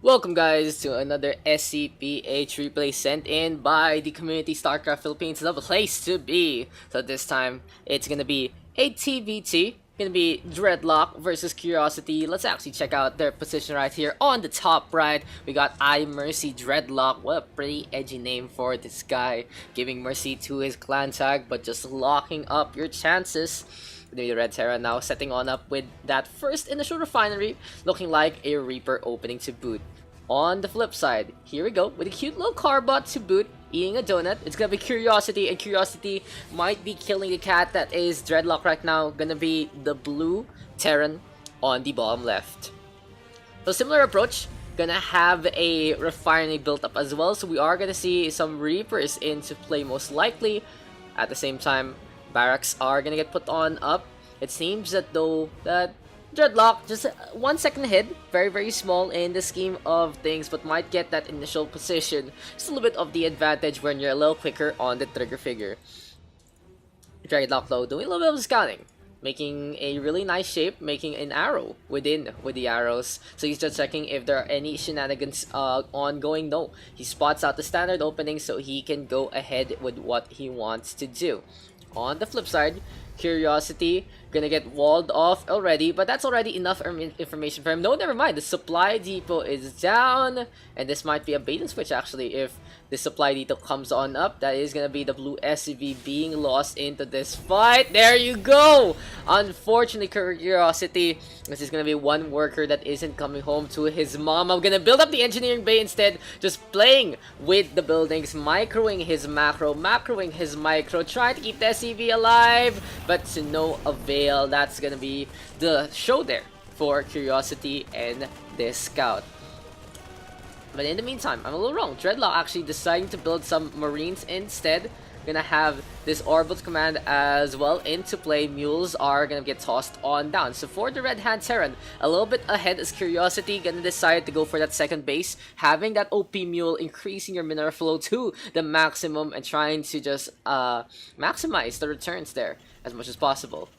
Welcome guys to another SCPH replay sent in by the community StarCraft Philippines, the place to be. So this time it's gonna be a TVT, gonna be DreadLock versus Curiosity. Let's actually check out their position right here on the top right. We got I Mercy DreadLock. What a pretty edgy name for this guy, giving mercy to his clan tag but just locking up your chances. The Red Terra now setting on up with that first initial refinery, looking like a Reaper opening to boot. On the flip side, here we go with a cute little Carbot to boot, eating a donut. It's gonna be Curiosity, and Curiosity might be killing the cat that is DreadLock right now. Gonna be the blue Terran on the bottom left. So similar approach, gonna have a refinery built up as well. So we are gonna see some Reapers into play most likely. At the same time, barracks are gonna get put on up. It seems that though that DreadLock just 1 second ahead, very small in the scheme of things, but might get that initial position. Just a little bit of the advantage when you're a little quicker on the trigger figure. DreadLock though doing a little bit of scouting, making a really nice shape, making an arrow with the arrows. So he's just checking if there are any shenanigans ongoing. No, he spots out the standard opening so he can go ahead with what he wants to do. On the flip side, Curiosity gonna get walled off already, but that's already enough information for him. No, never mind. The supply depot is down, and this might be a bait and switch actually. If the supply depot comes on up, that is gonna be the blue SCV being lost into this fight. There you go. Unfortunately, Curiosity, this is gonna be one worker that isn't coming home to his mom. I'm gonna build up the engineering bay instead, just playing with the buildings, microing his macro, macroing his micro, trying to keep the SCV alive, but to no avail. That's gonna be the show there for Curiosity and this scout. But in the meantime, I'm a little wrong. DreadLock actually deciding to build some Marines instead. Gonna have this orbital command as well into play. Mules are gonna get tossed on down. So for the Red Hand Terran, a little bit ahead is Curiosity. Gonna decide to go for that second base. Having that OP Mule, increasing your mineral flow to the maximum and trying to just maximize the returns there as much as possible.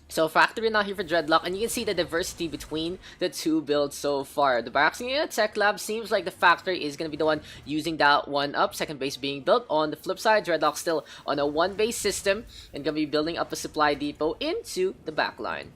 So factory now here for DreadLock, and you can see the diversity between the two builds so far. The barracks in the tech lab seems like the factory is going to be the one using that one up. Second base being built. On the flip side, DreadLock still on a one base system and going to be building up a supply depot into the back line.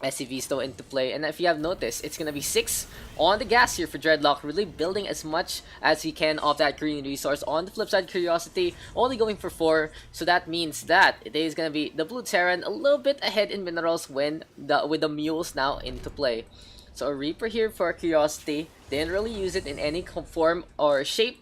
SCV still into play, and if you have noticed, it's gonna be 6 on the gas here for DreadLock, really building as much as he can off that green resource. On the flip side, Curiosity only going for 4, so that means that it is gonna be the blue Terran a little bit ahead in minerals when with the mules now into play. So a Reaper here for Curiosity, didn't really use it in any form or shape.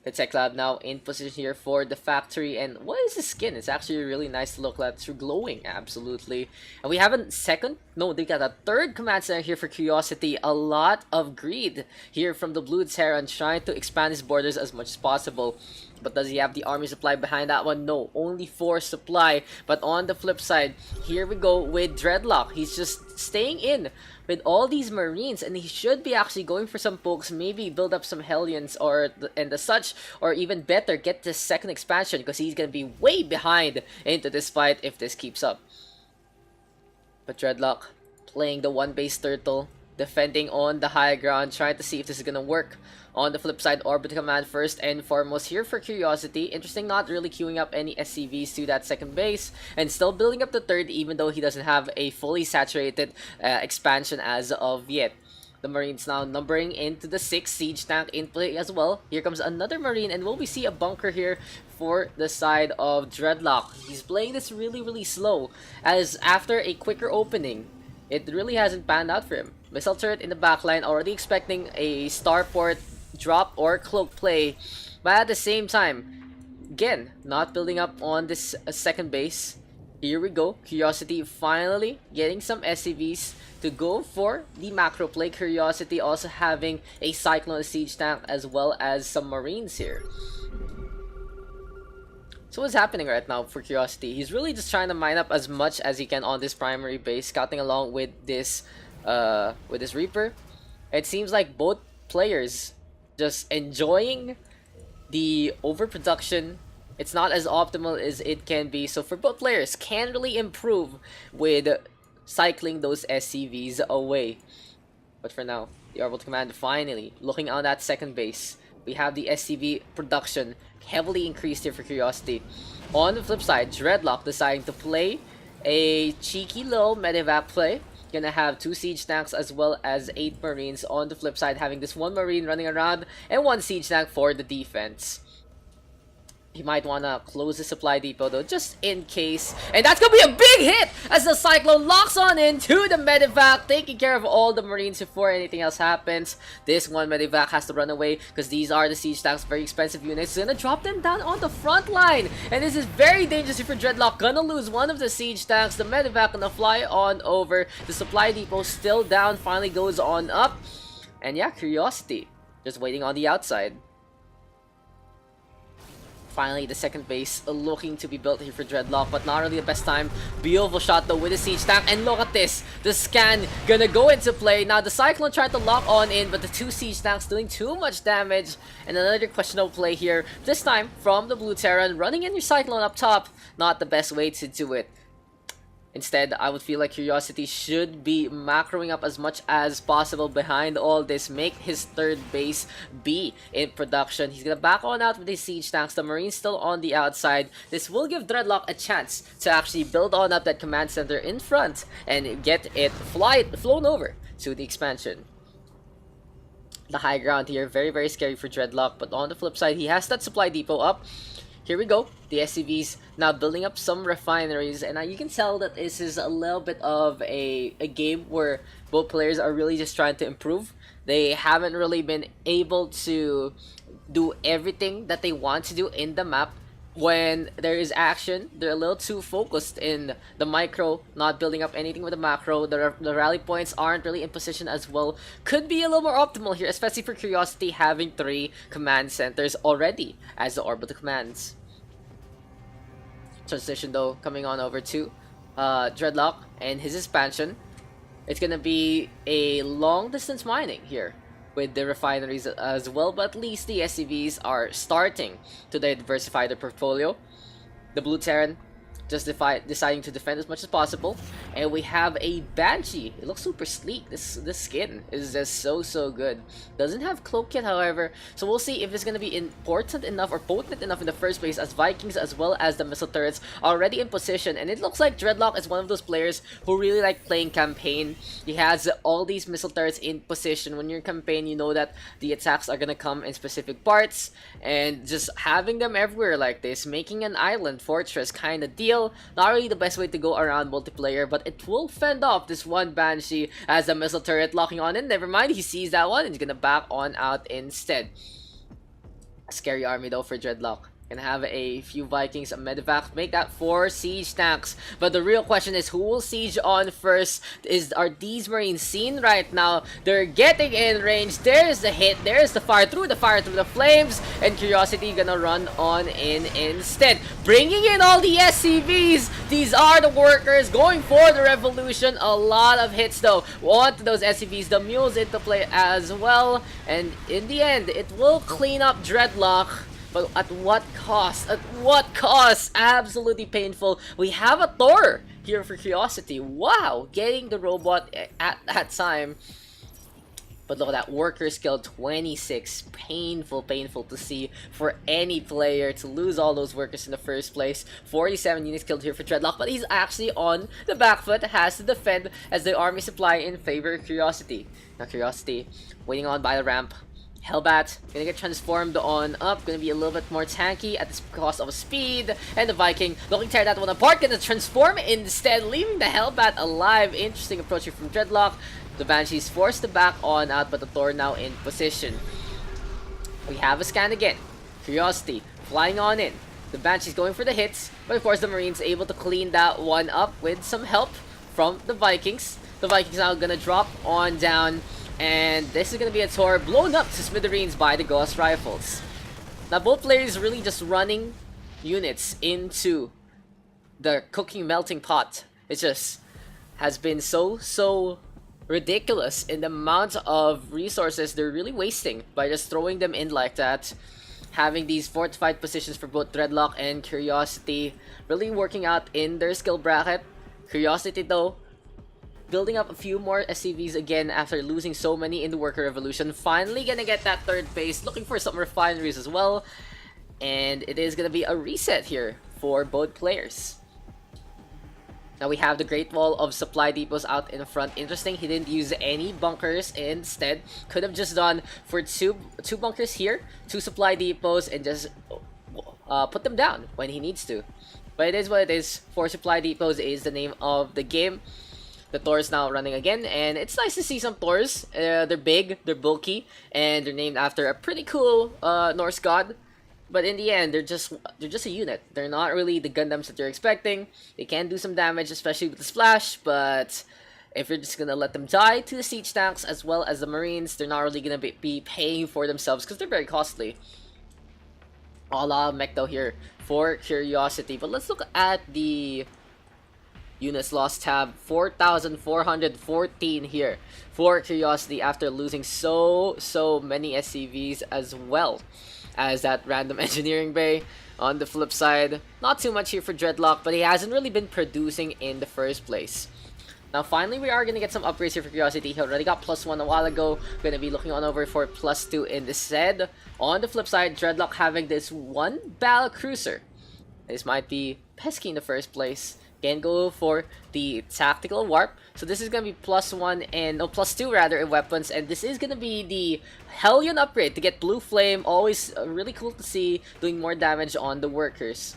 The tech lab now in position here for the factory, and what is the skin? It's actually really nice to look at. It's glowing, absolutely. And we have a second, no, they got a third command center here for Curiosity. A lot of greed here from the blue Terran, trying to expand his borders as much as possible. But does he have the army supply behind that one? No, only 4 supply. But on the flip side, here we go with DreadLock. He's just staying in with all these Marines, and he should be actually going for some pokes, maybe build up some Hellions and the such, or even better, get this second expansion, because he's gonna be way behind into this fight if this keeps up. But DreadLock playing the one base turtle, defending on the high ground, trying to see if this is gonna work. On the flip side, Orbit Command first and foremost here for Curiosity. Interesting, not really queuing up any SCVs to that second base, and still building up the third even though he doesn't have a fully saturated expansion as of yet. The Marines now numbering into the 6th siege tank in play as well. Here comes another Marine, and will we see a bunker here for the side of DreadLock. He's playing this really slow, as after a quicker opening, it really hasn't panned out for him. Missile turret in the backline, already expecting a starport drop or cloak play, but at the same time, again, not building up on this second base. Here we go, Curiosity finally getting some SCVs to go for the macro play. Curiosity also having a Cyclone siege tank as well as some Marines here. So what's happening right now for Curiosity? He's really just trying to mine up as much as he can on this primary base, scouting along with this Reaper. It seems like both players just enjoying the overproduction. It's not as optimal as it can be, so for both players can really improve with cycling those SCVs away. But for now, the Orbital Command finally looking on that second base. We have the SCV production heavily increased here for Curiosity. On the flip side, DreadLock deciding to play a cheeky little medevac play. Gonna have 2 siege tanks as well as 8 marines. On the flip side, having this 1 marine running around and 1 siege tank for the defense. He might want to close the supply depot though, just in case. And that's going to be a big hit as the Cyclone locks on into the medevac, taking care of all the marines before anything else happens. This one medevac has to run away because these are the siege tanks, very expensive units. Gonna drop them down on the front line. And this is very dangerous for DreadLock. Gonna lose one of the siege tanks. The medevac gonna fly on over. The supply depot still down, finally goes on up. And yeah, Curiosity just waiting on the outside. Finally, the second base looking to be built here for DreadLock, but not really the best time. Beautiful shot though with the siege tank, and look at this. The scan gonna go into play. Now the Cyclone tried to lock on in, but the 2 siege tanks doing too much damage. And another questionable play here, this time from the Blue Terran, running in your Cyclone up top. Not the best way to do it. Instead, I would feel like Curiosity should be macroing up as much as possible behind all this. Make his third base be in production. He's gonna back on out with his siege tanks. The Marines still on the outside. This will give DreadLock a chance to actually build on up that command center in front and get it flown over to the expansion. The high ground here, very scary for DreadLock. But on the flip side, he has that supply depot up. Here we go. The SCVs now building up some refineries, and you can tell that this is a little bit of a game where both players are really just trying to improve. They haven't really been able to do everything that they want to do in the map. When there is action, they're a little too focused in the micro, not building up anything with the macro. The rally points aren't really in position as well. Could be a little more optimal here, especially for Curiosity having 3 command centers already as the orbital commands. Transition though coming on over to DreadLock and his expansion. It's gonna be a long distance mining here with the refineries as well, but at least the SCVs are starting to diversify their portfolio. The Blue Terran just deciding to defend as much as possible, and we have a Banshee. It looks super sleek. This skin is just so good. Doesn't have cloak yet, however, so we'll see if it's gonna be important enough or potent enough in the first place, as Vikings as well as the missile turrets are already in position. And it looks like DreadLock is one of those players who really like playing campaign. He has all these missile turrets in position. When you're in campaign, you know that the attacks are gonna come in specific parts, and just having them everywhere like this, making an island fortress kind of deal. Not really the best way to go around multiplayer, but it will fend off this one Banshee as a missile turret locking on in. Never mind, he sees that one and he's gonna back on out instead. A scary army though for DreadLock. Gonna have a few Vikings, a medevac, make that 4 siege tanks. But the real question is, who will siege on first? Are these Marines seen right now? They're getting in range. There's the hit, there's the fire through the flames, and Curiosity gonna run on in instead. Bringing in all the SCVs. These are the workers going for the revolution. A lot of hits though. Want those SCVs, the mules into play as well. And in the end, it will clean up DreadLock. But at what cost? At what cost? Absolutely painful. We have a Thor here for Curiosity. Wow, getting the robot at that time. But look at that, worker skill 26. Painful to see for any player to lose all those workers in the first place. 47 units killed here for DreadLock, but he's actually on the back foot, has to defend as the army supply in favor of Curiosity. Now Curiosity waiting on by the ramp. Hellbat gonna get transformed on up, gonna be a little bit more tanky at the cost of speed, and the Viking looking to tear that one apart, gonna transform instead, leaving the Hellbat alive. Interesting approach here from DreadLock. The Banshee's forced to back on out, but the Thor now in position. We have a scan again. Curiosity flying on in. The Banshee's going for the hits, but of course the Marines able to clean that one up with some help from the Vikings. The Vikings now gonna drop on down. And this is going to be a Tor blown up to smithereens by the Ghost Rifles. Now both players really just running units into the cooking melting pot. It just has been so ridiculous in the amount of resources they're really wasting by just throwing them in like that. Having these fortified positions for both DreadLock and Curiosity really working out in their skill bracket. Curiosity though building up a few more SCVs again after losing so many in the Worker Revolution. Finally gonna get that third base, looking for some refineries as well. And it is gonna be a reset here for both players. Now we have the Great Wall of Supply Depots out in front. Interesting, he didn't use any bunkers instead. Could have just done for two bunkers here, 2 supply depots, and just put them down when he needs to. But it is what it is. 4 supply depots is the name of the game. The Thor is now running again, and it's nice to see some Thors. They're big, they're bulky, and they're named after a pretty cool Norse god. But in the end, they're just a unit. They're not really the Gundams that you're expecting. They can do some damage, especially with the splash, but if you're just gonna let them die to the siege tanks as well as the marines, they're not really gonna be paying for themselves because they're very costly. A lot of mech though here for Curiosity, but let's look at the units lost tab. 4,414 here for Curiosity after losing so many SCVs as well as that random engineering bay. On the flip side, not too much here for DreadLock, but he hasn't really been producing in the first place. Now finally we are going to get some upgrades here for Curiosity. He already got +1 a while ago. Going to be looking on over for +2 in the said. On the flip side, DreadLock having this 1 battle cruiser. This might be pesky in the first place. Can go for the tactical warp. So this is gonna be +1 and +2 rather in weapons, and this is gonna be the Hellion upgrade to get Blue Flame. Always really cool to see, doing more damage on the workers.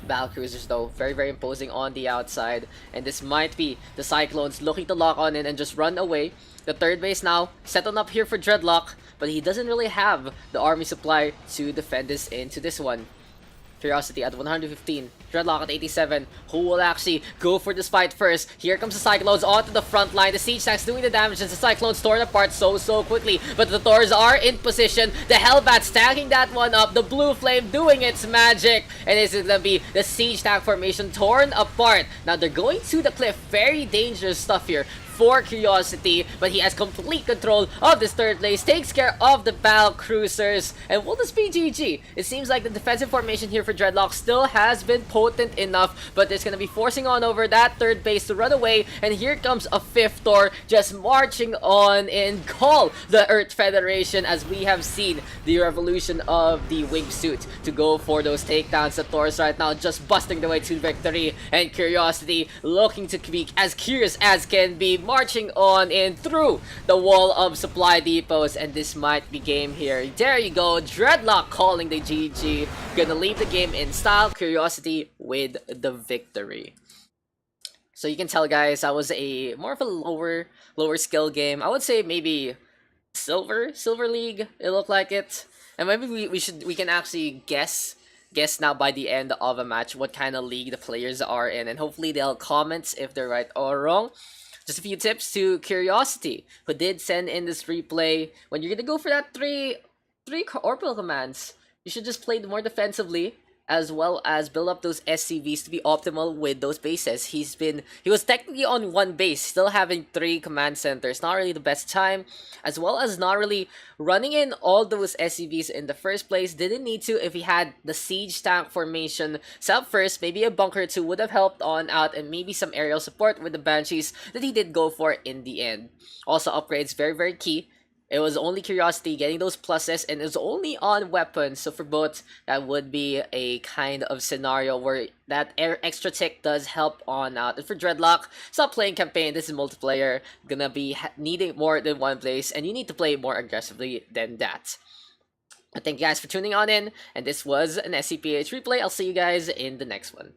Battle cruisers though, very imposing on the outside, and this might be the Cyclones looking to lock on in and just run away. The third base now settled up here for DreadLock, but he doesn't really have the army supply to defend this into this one. Curiosity at 115, DreadLock at 87. Who will actually go for this fight first? Here comes the Cyclones onto the front line. The siege tanks doing the damage as the Cyclones torn apart so quickly. But the Thors are in position. The Hellbat stacking that one up. The Blue Flame doing its magic. And this is gonna be the siege tank formation torn apart. Now they're going to the cliff. Very dangerous stuff here for Curiosity, but he has complete control of this third place, takes care of the battle cruisers, and will this be GG? It seems like the defensive formation here for DreadLock still has been potent enough, but it's gonna be forcing on over that third base to run away, and here comes a 5th Thor just marching on and call the Earth Federation as we have seen the revolution of the wingsuit to go for those takedowns. The Thors right now just busting the way to victory, and Curiosity looking to be as curious as can be, marching on in through the wall of supply depots, and this might be game here. There you go, DreadLock calling the GG. Gonna leave the game in style. Curiosity with the victory. So you can tell, guys, that was a more of a lower skill game. I would say maybe silver league. It looked like it, and maybe we can actually guess now by the end of a match what kind of league the players are in, and hopefully they'll comment if they're right or wrong. Just a few tips to Curiosity, who did send in this replay. When you're gonna go for that three orbital commands, you should just play more defensively, as well as build up those SCVs to be optimal with those bases. He was technically on 1 base, still having 3 command centers. Not really the best time, as well as not really running in all those SCVs in the first place. Didn't need to if he had the siege tank formation set up first. Maybe a bunker or 2 would have helped on out, and maybe some aerial support with the Banshees that he did go for in the end. Also, upgrades very key. It was only Curiosity getting those pluses, and it was only on weapons. So for both, that would be a kind of scenario where that extra tick does help on out. And for DreadLock, stop playing campaign. This is multiplayer. Gonna be needing more than 1 place, and you need to play more aggressively than that. Thank you guys for tuning on in, and this was an SCPH replay. I'll see you guys in the next one.